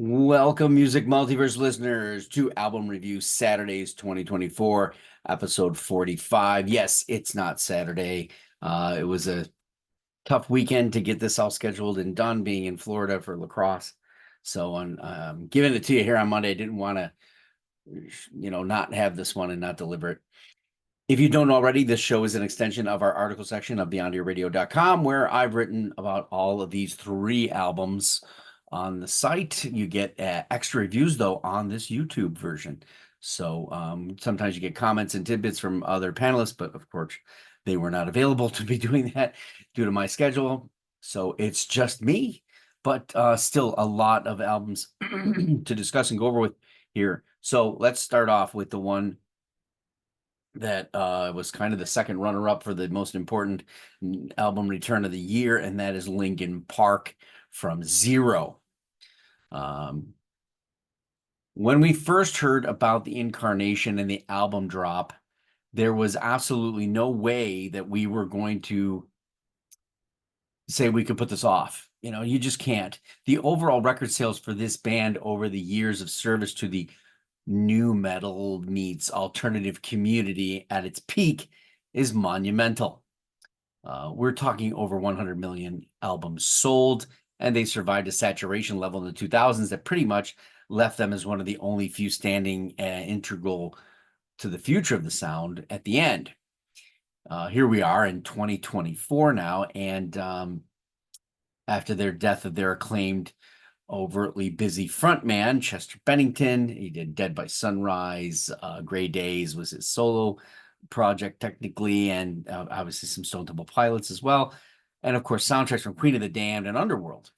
Welcome, Music Multiverse listeners, to Album Review Saturdays 2024, episode 45. Yes, it's not Saturday. It was a tough weekend to get this all scheduled and done, being in Florida for lacrosse. So on giving it to you here on Monday. I didn't want to, not have this one and not deliver it. If you don't already, this show is an extension of our article section of beyondyourradio.com, where I've written about all of these three albums on the site. You get extra reviews, though, on this YouTube version. So sometimes you get comments and tidbits from other panelists, but of course, they were not available to be doing that due to my schedule. So it's just me, but still a lot of albums to discuss and go over with here. So let's start off with the one that was kind of the second runner-up for the most important album return of the year, and that is Linkin Park from Zero. When we first heard about the incarnation and the album drop, there was absolutely no way that we were going to say we could put this off. You just can't. The overall record sales for this band over the years of service to the new metal meets alternative community at its peak is monumental. We're talking over 100 million albums sold, and they survived a saturation level in the 2000s that pretty much left them as one of the only few standing integral to the future of the sound at the end. Here we are in 2024 now, and after their death of their acclaimed overtly busy frontman, Chester Bennington. He did Dead by Sunrise. Gray Days was his solo project technically, and obviously some Stone Temple Pilots as well. And of course, soundtracks from Queen of the Damned and Underworld.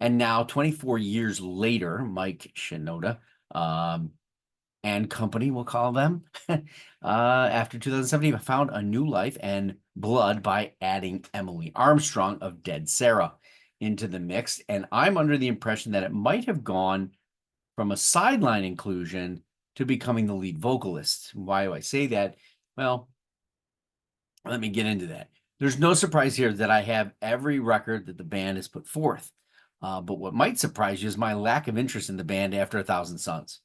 And now, 24 years later, Mike Shinoda and company, we'll call them, after 2017, found a new life and blood by adding Emily Armstrong of Dead Sarah into the mix, and I'm under the impression that it might have gone from a sideline inclusion to becoming the lead vocalist. Why do I say that? Well, let me get into that. There's no surprise here that I have every record that the band has put forth, but what might surprise you is my lack of interest in the band after 1,000 Suns.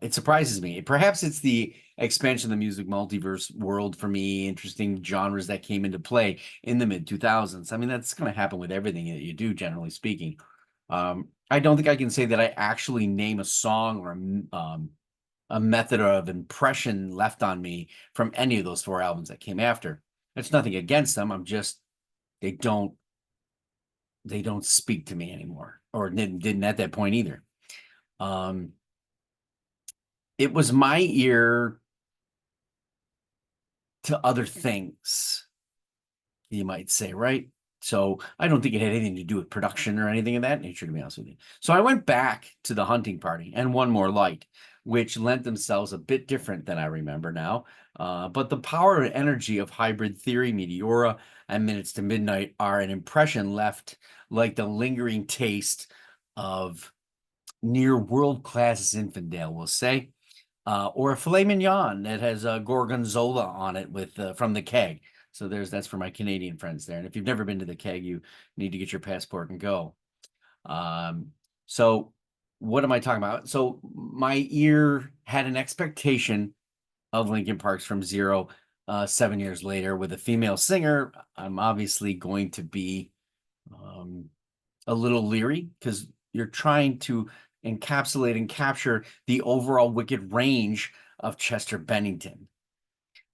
It surprises me. Perhaps it's the expansion of the music multiverse world for me, interesting genres that came into play in the mid 2000s. I mean, that's going to happen with everything that you do, generally speaking. I don't think I can say that I actually name a song or a method of impression left on me from any of those four albums that came after. That's nothing against them. I'm just, they don't speak to me anymore, or didn't at that point either. It was my ear to other things, you might say, right? So I don't think it had anything to do with production or anything of that nature, to be honest with you. So I went back to the Hunting Party and One More Light, which lent themselves a bit different than I remember now. But the power and energy of Hybrid Theory, Meteora, and Minutes to Midnight are an impression left like the lingering taste of near world-class Zinfandel, we'll say. Or a filet mignon that has gorgonzola on it with from the Keg. So that's for my Canadian friends there. And if you've never been to the Keg, you need to get your passport and go. So what am I talking about? So my ear had an expectation of Linkin Park's From Zero 7 years later with a female singer. I'm obviously going to be a little leery because you're trying to encapsulate and capture the overall wicked range of Chester Bennington.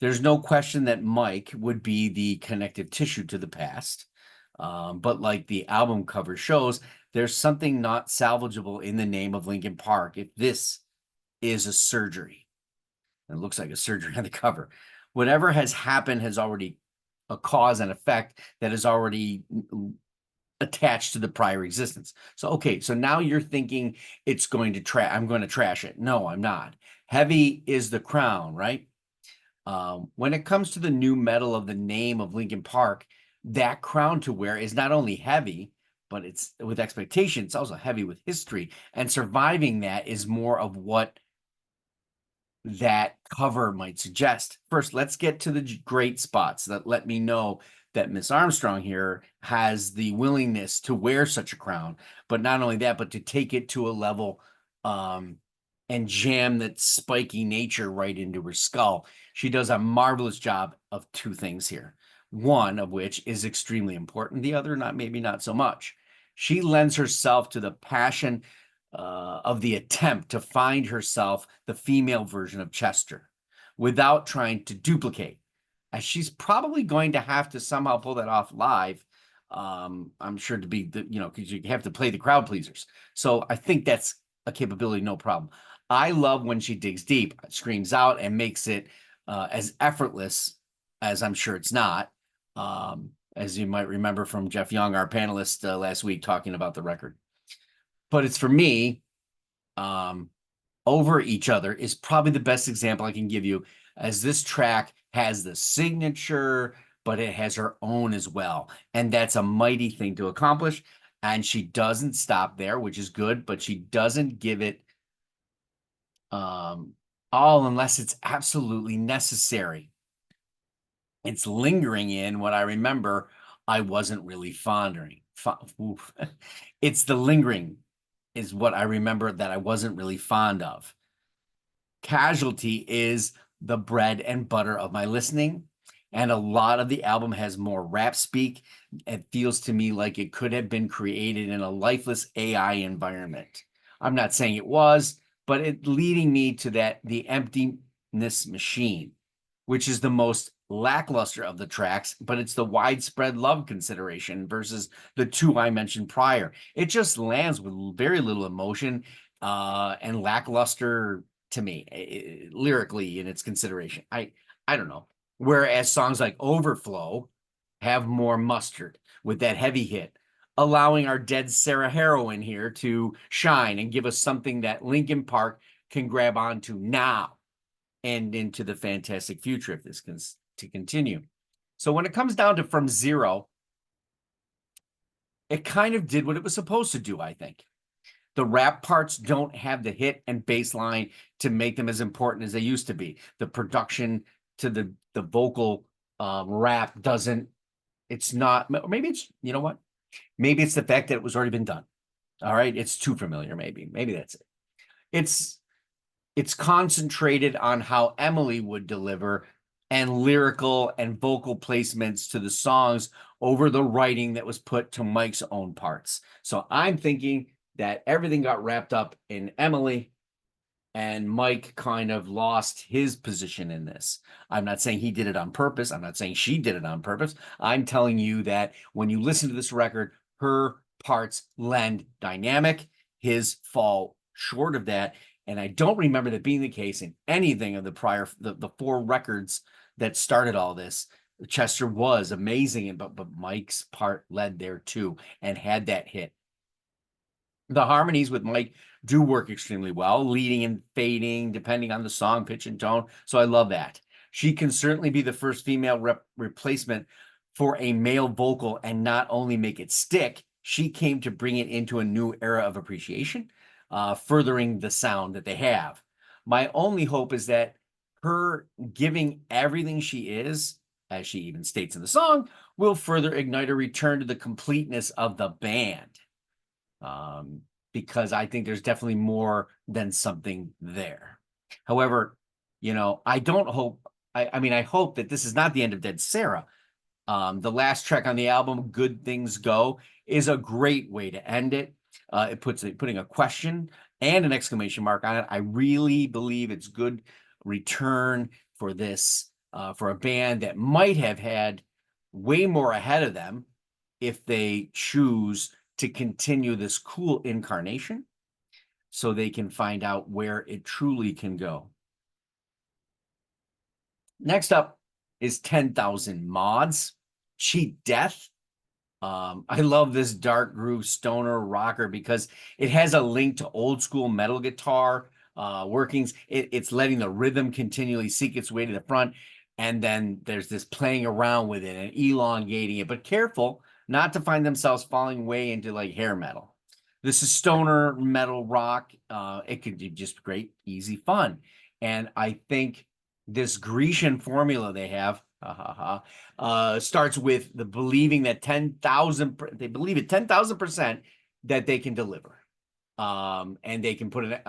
There's no question that Mike would be the connective tissue to the past. But like the album cover shows, there's something not salvageable in the name of Linkin Park if this is a surgery. It looks like a surgery on the cover. Whatever has happened has already a cause and effect that is already attached to the prior existence. So, okay, so now you're thinking it's going to I'm going to trash it. No, I'm not. Heavy is the crown, right? When it comes to the new metal of the name of Linkin Park, that crown to wear is not only heavy, but it's with expectation. It's also heavy with history, and surviving that is more of what that cover might suggest. First, let's get to the great spots that let me know that Miss Armstrong here has the willingness to wear such a crown, but not only that, but to take it to a level and jam that spiky nature right into her skull. She does a marvelous job of two things here. One of which is extremely important, the other maybe not so much. She lends herself to the passion of the attempt to find herself the female version of Chester without trying to duplicate. As she's probably going to have to somehow pull that off live. I'm sure to be because you have to play the crowd pleasers. So I think that's a capability, no problem. I love when she digs deep, screams out, and makes it as effortless as I'm sure it's not. As you might remember from Jeff Young, our panelist last week, talking about the record. But it's for me, Over Each Other is probably the best example I can give you, as this track has the signature, but it has her own as well. And that's a mighty thing to accomplish. And she doesn't stop there, which is good, but she doesn't give it all unless it's absolutely necessary. It's lingering in what I remember I wasn't really fondering. It's the lingering is what I remember that I wasn't really fond of. Casualty is the bread and butter of my listening, and a lot of the album has more rap speak. It feels to me like it could have been created in a lifeless AI environment. I'm not saying it was, but it leading me to the emptiness machine, which is the most lackluster of the tracks, but it's the widespread love consideration versus the two I mentioned prior. It just lands with very little emotion and lackluster to me, lyrically in its consideration. I don't know. Whereas songs like Overflow have more mustard with that heavy hit, allowing our dead Sarah Harrow here to shine and give us something that Linkin Park can grab onto now and into the fantastic future if this can to continue. So when it comes down to From Zero, it kind of did what it was supposed to do, I think. The rap parts don't have the hit and bass line to make them as important as they used to be. The production to the vocal rap doesn't, it's not, maybe it's, you know what? Maybe it's the fact that it was already been done. All right. It's too familiar, maybe. Maybe that's it. It's concentrated on how Emily would deliver and lyrical and vocal placements to the songs over the writing that was put to Mike's own parts. So I'm thinking that everything got wrapped up in Emily and Mike kind of lost his position in this. I'm not saying he did it on purpose. I'm not saying she did it on purpose. I'm telling you that when you listen to this record, her parts lend dynamic, his fall short of that. And I don't remember that being the case in anything of the prior, the four records that started all this. Chester was amazing, but Mike's part led there too and had that hit. The harmonies with Mike do work extremely well, leading and fading, depending on the song, pitch, and tone. So I love that. She can certainly be the first female replacement for a male vocal and not only make it stick, she came to bring it into a new era of appreciation, furthering the sound that they have. My only hope is that her giving everything she is, as she even states in the song, will further ignite a return to the completeness of the band. Because I think there's definitely more than something there. However, I don't hope, I hope that this is not the end of Dead Sarah. The last track on the album, Good Things Go, is a great way to end it. It putting a question and an exclamation mark on it. I really believe it's good return for this, for a band that might have had way more ahead of them if they choose to continue this cool incarnation so they can find out where it truly can go. Next up is 10,000 Mods, Cheat Death. I love this dark groove stoner rocker because it has a link to old school metal guitar workings. It's letting the rhythm continually seek its way to the front. And then there's this playing around with it and elongating it, but careful not to find themselves falling way into like hair metal. This is stoner metal rock. It could be just great, easy fun. And I think this Grecian formula they have starts with the believing that 10,000, they believe it 10,000% that they can deliver. And they can put it,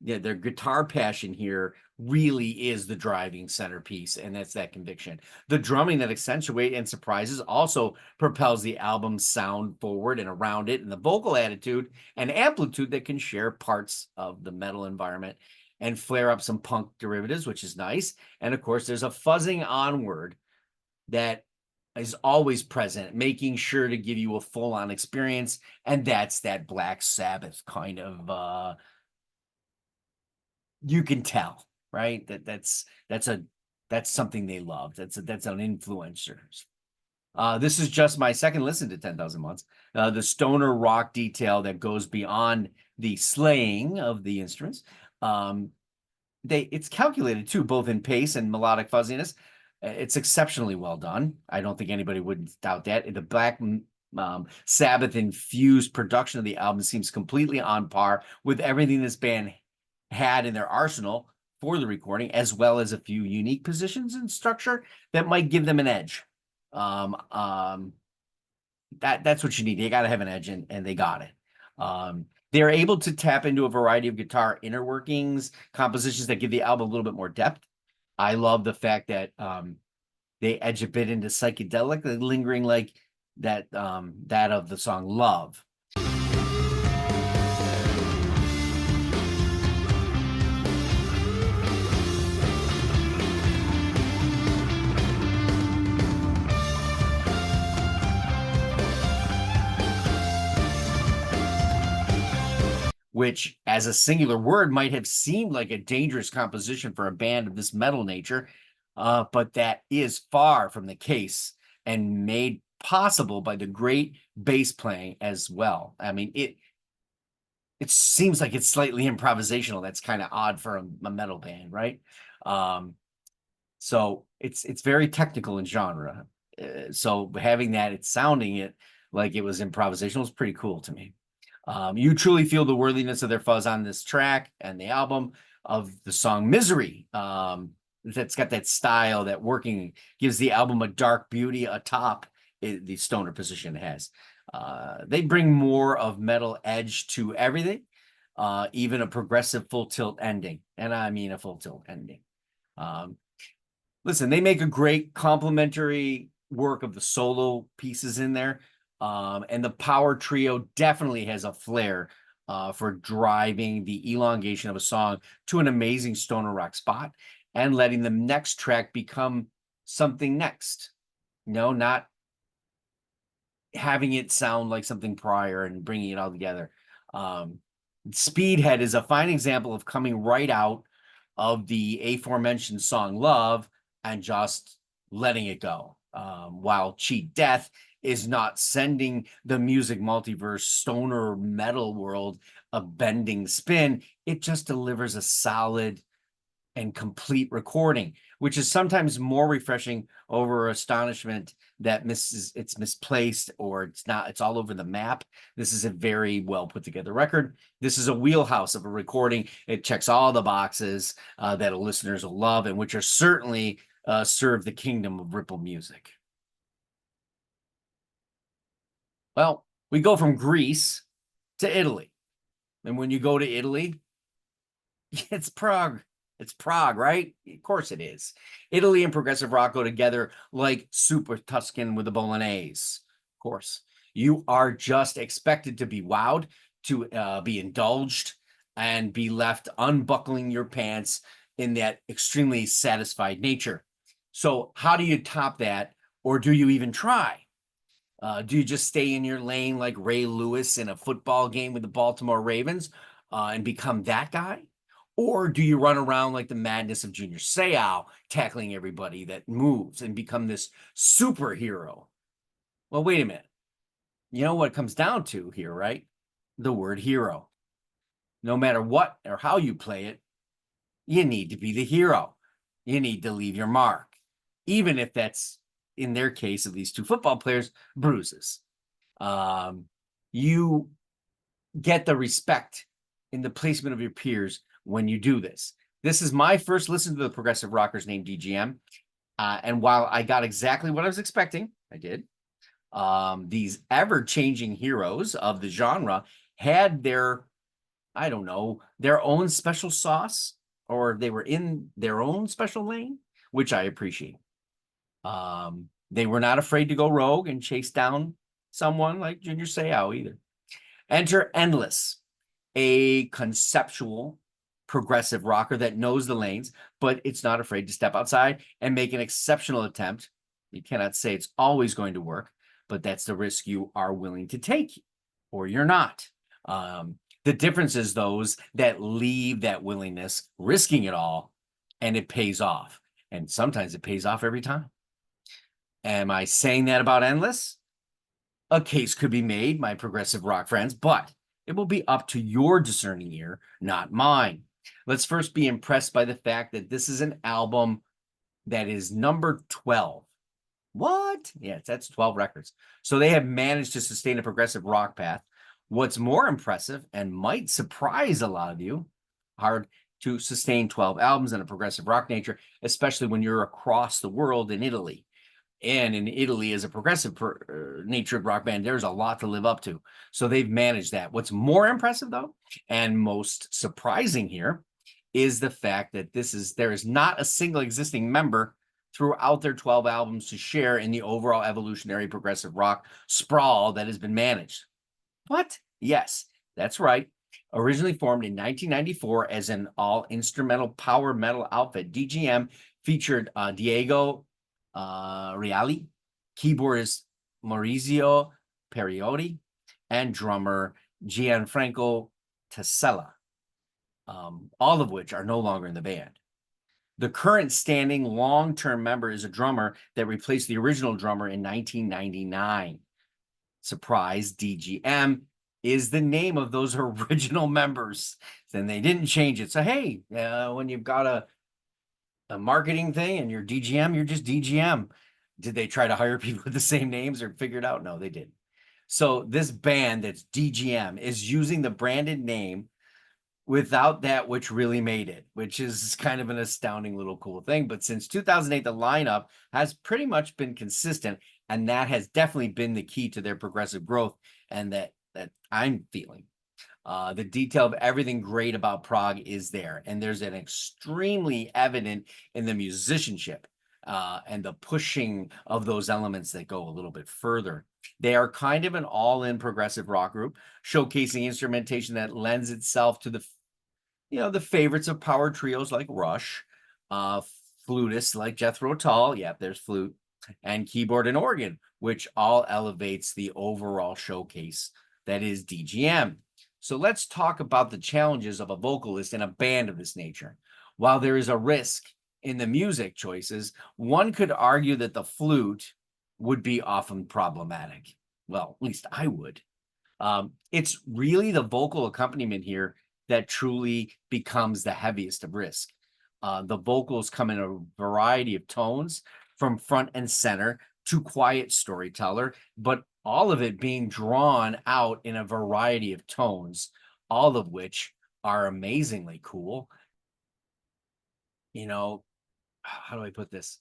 yeah, their guitar passion here really is the driving centerpiece, and that's that conviction. The drumming that accentuates and surprises also propels the album's sound forward and around it, and the vocal attitude and amplitude that can share parts of the metal environment and flare up some punk derivatives, which is nice. And of course, there's a fuzzing onward that is always present, making sure to give you a full-on experience, and that's that Black Sabbath kind of you can tell, right? That's something they love. That's an influencer. This is just my second listen to 10,000 Months. The stoner rock detail that goes beyond the slaying of the instruments. It's calculated too, both in pace and melodic fuzziness. It's exceptionally well done. I don't think anybody would doubt that. The Black Sabbath infused production of the album seems completely on par with everything this band had in their arsenal for the recording, as well as a few unique positions and structure that might give them an edge. That's what you need. You got to have an edge, and they got it. They're able to tap into a variety of guitar inner workings, compositions that give the album a little bit more depth. I love the fact that they edge a bit into psychedelic, lingering like that of the song Love. Which, as a singular word, might have seemed like a dangerous composition for a band of this metal nature, but that is far from the case, and made possible by the great bass playing as well. I mean, it seems like it's slightly improvisational. That's kind of odd for a metal band, right? So it's very technical in genre. So having that, it's sounding it like it was improvisational is pretty cool to me. You truly feel the worthiness of their fuzz on this track and the album of the song Misery. That's got that style, that working, gives the album a dark beauty atop the stoner position it has. They bring more of metal edge to everything, even a progressive full tilt ending. And I mean a full tilt ending. Listen, they make a great complementary work of the solo pieces in there. And the power trio definitely has a flair for driving the elongation of a song to an amazing stoner rock spot and letting the next track become something next. Not having it sound like something prior and bringing it all together. Speedhead is a fine example of coming right out of the aforementioned song Love and just letting it go. While Cheat Death is not sending the music multiverse stoner metal world a bending spin, it just delivers a solid and complete recording, which is sometimes more refreshing over astonishment that it's misplaced or it's all over the map. This is a very well put together record. This is a wheelhouse of a recording. It checks all the boxes that listeners will love, and which are certainly serve the kingdom of Ripple music. Well, we go from Greece to Italy. And when you go to Italy, it's Prague. It's Prague, right? Of course it is. Italy and progressive rock go together like Super Tuscan with the Bolognese. Of course. You are just expected to be wowed, to be indulged, and be left unbuckling your pants in that extremely satisfied nature. So how do you top that, or do you even try? Do you just stay in your lane like Ray Lewis in a football game with the Baltimore Ravens and become that guy? Or do you run around like the madness of Junior Seau, tackling everybody that moves and become this superhero? Well, wait a minute. You know what it comes down to here, right? The word hero. No matter what or how you play it, you need to be the hero. You need to leave your mark, even if that's, in their case of these two football players, bruises. You get the respect in the placement of your peers when you do this. This is my first listen to the progressive rockers named DGM. And while I got exactly what I was expecting, I did. These ever-changing heroes of the genre had their, I don't know, their own special sauce, or they were in their own special lane, which I appreciate. They were not afraid to go rogue and chase down someone like Junior Seau either. Enter Endless, a conceptual progressive rocker that knows the lanes, but it's not afraid to step outside and make an exceptional attempt. You cannot say it's always going to work, but that's the risk you are willing to take, or you're not. The difference is those that leave that willingness, risking it all, and it pays off. And sometimes it pays off every time. Am I saying that about Endless? A case could be made, my progressive rock friends, but it will be up to your discerning ear, not mine. Let's first be impressed by the fact that this is an album that is number 12. What? Yeah, that's 12 records. So they have managed to sustain a progressive rock path. What's more impressive and might surprise a lot of you, hard to sustain 12 albums in a progressive rock nature, especially when you're across the world in Italy. And in Italy, as a progressive natured rock band, there's a lot to live up to. So they've managed that. What's more impressive, though, and most surprising here, is the fact that there is not a single existing member throughout their 12 albums to share in the overall evolutionary progressive rock sprawl that has been managed. What? Yes, that's right. Originally formed in 1994 as an all-instrumental power metal outfit, DGM featured Diego Reali, keyboardist Maurizio Periotti, and drummer Gianfranco Tasella, all of which are no longer in the band. The current standing long-term member is a drummer that replaced the original drummer in 1999. Surprise, DGM is the name of those original members. Then they didn't change it. So, hey, when you've got a marketing thing and you're DGM, you're just DGM. Did they try to hire people with the same names or figure it out? No, they didn't. So this band that's DGM is using the branded name without that which really made it, which is kind of an astounding little cool thing. But since 2008, the lineup has pretty much been consistent, and that has definitely been the key to their progressive growth, and that I'm feeling. The detail of everything great about prog is there, and there's an extremely evident in the musicianship and the pushing of those elements that go a little bit further. They are kind of an all-in progressive rock group, showcasing instrumentation that lends itself to the favorites of power trios like Rush, flutists like Jethro Tull, there's flute, and keyboard and organ, which all elevates the overall showcase that is DGM. So let's talk about the challenges of a vocalist in a band of this nature. While there is a risk in the music choices, one could argue that the flute would be often problematic. Well, at least I would. It's really the vocal accompaniment here that truly becomes the heaviest of risk. The vocals come in a variety of tones, from front and center to quiet storyteller, but all of it being drawn out in a variety of tones, all of which are amazingly cool. How do I put this?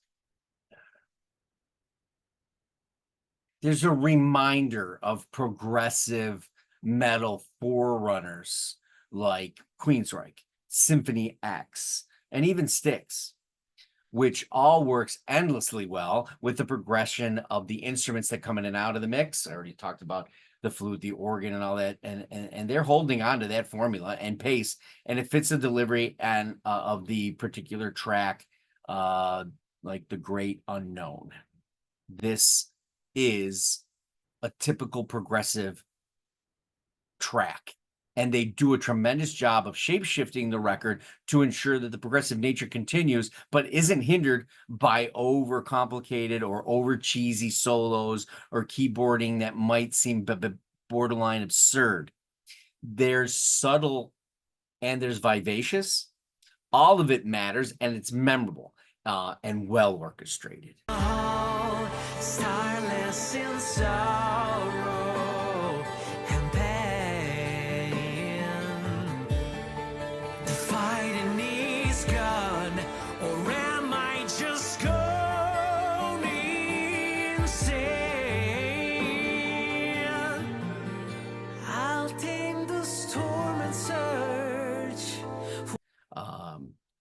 There's a reminder of progressive metal forerunners like Queensryche, Symphony X, and even Styx, which all works endlessly well with the progression of the instruments that come in and out of the mix. I already talked about the flute, the organ, and all that, and they're holding on to that formula and pace, and it fits the delivery and of the particular track, like The Great Unknown. This is a typical progressive track, and they do a tremendous job of shape-shifting the record to ensure that the progressive nature continues, but isn't hindered by over-complicated or over-cheesy solos or keyboarding that might seem borderline absurd. There's subtle and there's vivacious. All of it matters, and it's memorable and well orchestrated. Starless in sorrow and pain, the fighting is gone.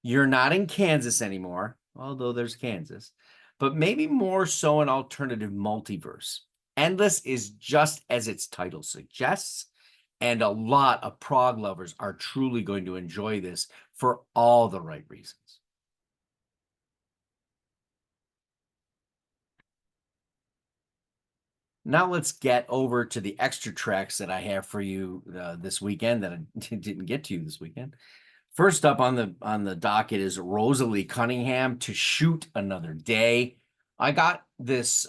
You're not in Kansas anymore, although there's Kansas, but maybe more so an alternative multiverse. Endless is just as its title suggests, and a lot of prog lovers are truly going to enjoy this for all the right reasons. Now let's get over to the extra tracks that I have for you this weekend that I didn't get to you this weekend. First up on the docket is Rosalie Cunningham, To Shoot Another Day. I got this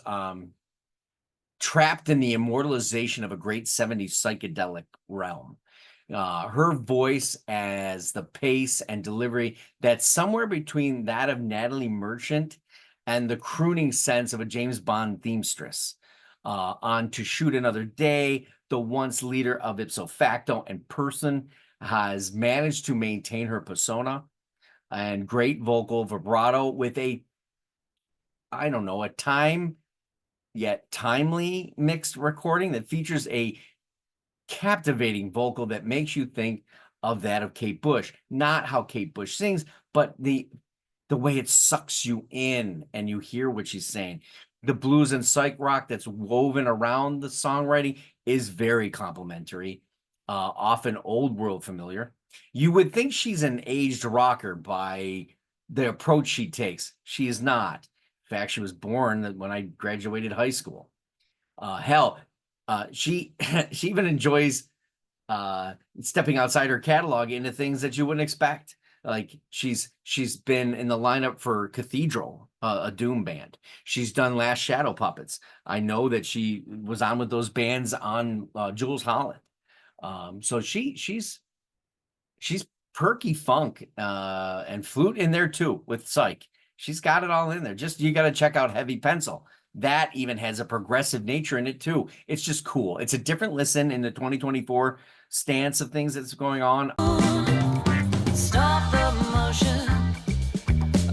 trapped in the immortalization of a great 70s psychedelic realm. Her voice as the pace and delivery that's somewhere between that of Natalie Merchant and the crooning sense of a James Bond themstress. On To Shoot Another Day, the once leader of ipso facto and person has managed to maintain her persona and great vocal vibrato with I don't know, a time yet timely mixed recording that features a captivating vocal that makes you think of that of Kate Bush. Not how Kate Bush sings, but the way it sucks you in and you hear what she's saying. The blues and psych rock that's woven around the songwriting is very complimentary, often old world familiar. You would think she's an aged rocker by the approach she takes. She is not. In fact, she was born when I graduated high school. Hell, she she even enjoys stepping outside her catalog into things that you wouldn't expect. Like she's been in the lineup for Cathedral, a doom band. She's done Last Shadow Puppets. I know that she was on with those bands on Jules Holland. So she's perky funk and flute in there too with psych. She's got it all in there. Just you got to check out Heavy Pencil. That even has a progressive nature in it too. It's just cool. It's a different listen in the 2024 stance of things that's going on. Stop the motion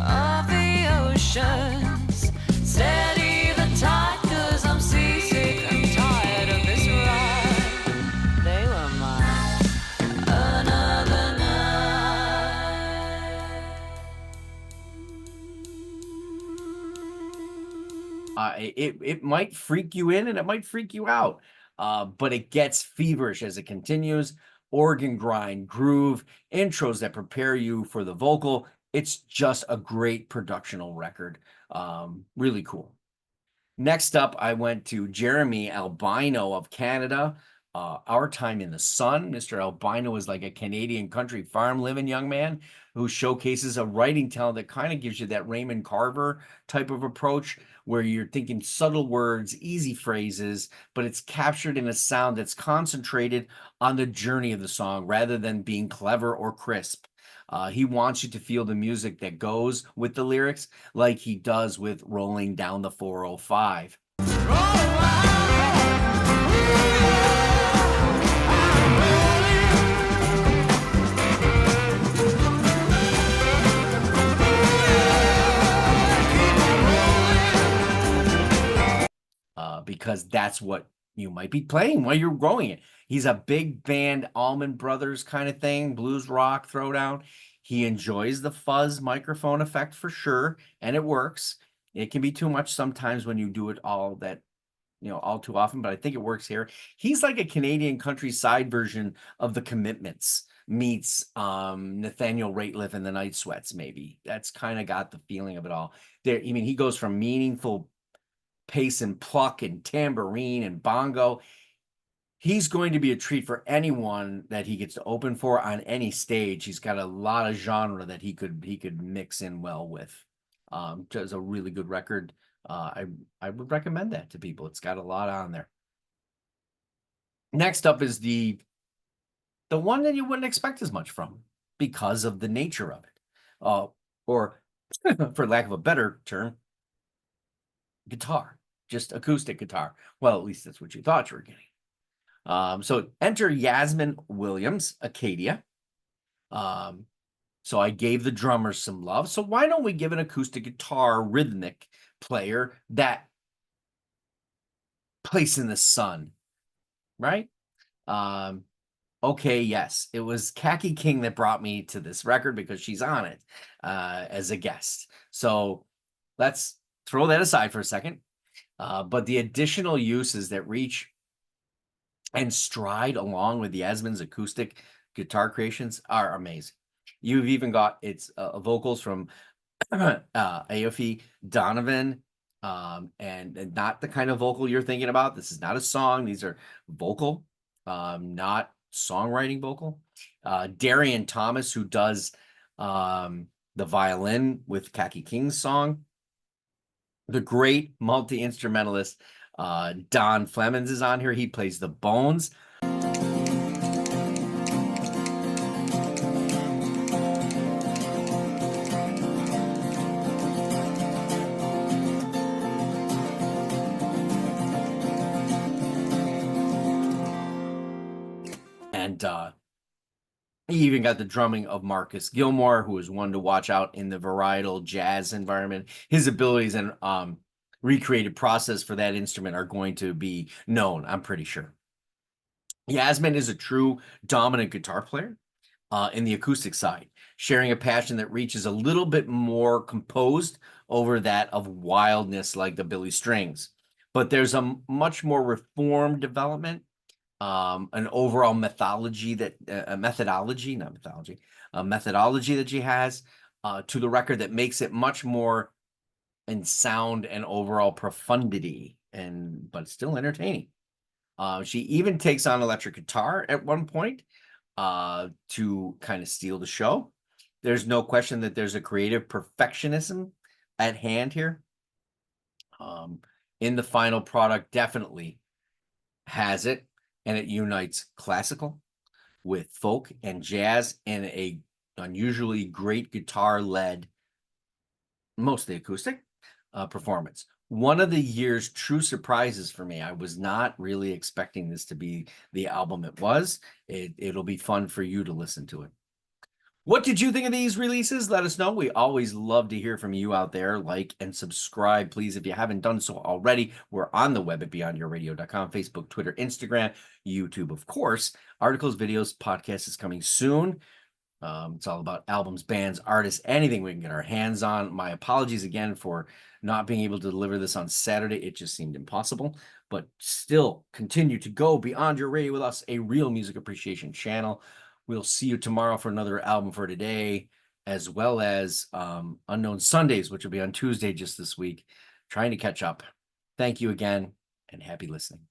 of the oceans. Steady the tide, 'cause I'm seasick and tired of this ride. They were mine another night. It might freak you in and it might freak you out, but it gets feverish as it continues. Organ grind, groove, intros that prepare you for the vocal. It's just a great productional record. Really cool. Next up, I went to Jeremy Albino of Canada. Our Time in the Sun. Mr. Albino is like a Canadian country farm living young man who showcases a writing talent that kind of gives you that Raymond Carver type of approach, where you're thinking subtle words, easy phrases, but it's captured in a sound that's concentrated on the journey of the song rather than being clever or crisp. He wants you to feel the music that goes with the lyrics, like he does with Rolling Down the 405. Because that's what you might be playing while you're growing it. He's a big band, Allman Brothers kind of thing, blues rock throwdown. He enjoys the fuzz microphone effect for sure, and it works. It can be too much sometimes when you do it all too often, but I think it works here. He's like a Canadian countryside version of the Commitments meets Nathaniel Rateliff and the Night Sweats, maybe. That's kind of got the feeling of it all. He goes from meaningful pace and pluck and tambourine and bongo. He's going to be a treat for anyone that he gets to open for on any stage. He's got a lot of genre that he could mix in well with. Just a really good record. I would recommend that to people. It's got a lot on there. Next up is the one that you wouldn't expect as much from because of the nature of it, or for lack of a better term, guitar. Just acoustic guitar. Well, at least that's what you thought you were getting. So enter Yasmin Williams, Acadia. So I gave the drummers some love. So why don't we give an acoustic guitar rhythmic player that place in the sun, right? Okay, yes, it was Khaki King that brought me to this record because she's on it as a guest. So let's throw that aside for a second. But the additional uses that Reach and Stride, along with Yasmin's acoustic guitar creations, are amazing. You've even got its vocals from Aoife Donovan, and not the kind of vocal you're thinking about. This is not a song. These are vocal, not songwriting vocal. Darian Thomas, who does the violin with Khaki King's song. The great multi-instrumentalist Don Flemons is on here. He plays the bones. And he even got the drumming of Marcus Gilmore, who is one to watch out in the varietal jazz environment. His abilities and recreated process for that instrument are going to be known, I'm pretty sure. Yasmin is a true dominant guitar player in the acoustic side, sharing a passion that reaches a little bit more composed over that of wildness like the Billy Strings. But there's a much more reformed development, an overall methodology that methodology that she has to the record that makes it much more in sound and overall profundity, but still entertaining. She even takes on electric guitar at one point to kind of steal the show. There's no question that there's a creative perfectionism at hand here. In the final product, definitely has it, and it unites classical with folk and jazz in a unusually great guitar-led, mostly acoustic performance. One of the year's true surprises for me. I was not really expecting this to be the album it was. It'll be fun for you to listen to it. What did you think of these releases? Let us know. We always love to hear from you out there. Like and subscribe, please, if you haven't done so already. We're on the web at beyondyourradio.com, Facebook, Twitter, Instagram, YouTube, of course. Articles, videos, podcast is coming soon. It's all about albums, bands, artists, anything we can get our hands on. My apologies again for not being able to deliver this on Saturday. It just seemed impossible, but still continue to go beyond your radio with us, a real music appreciation channel. We'll see you tomorrow for another album for today, as well as Unknown Sundays, which will be on Tuesday just this week, trying to catch up. Thank you again, and happy listening.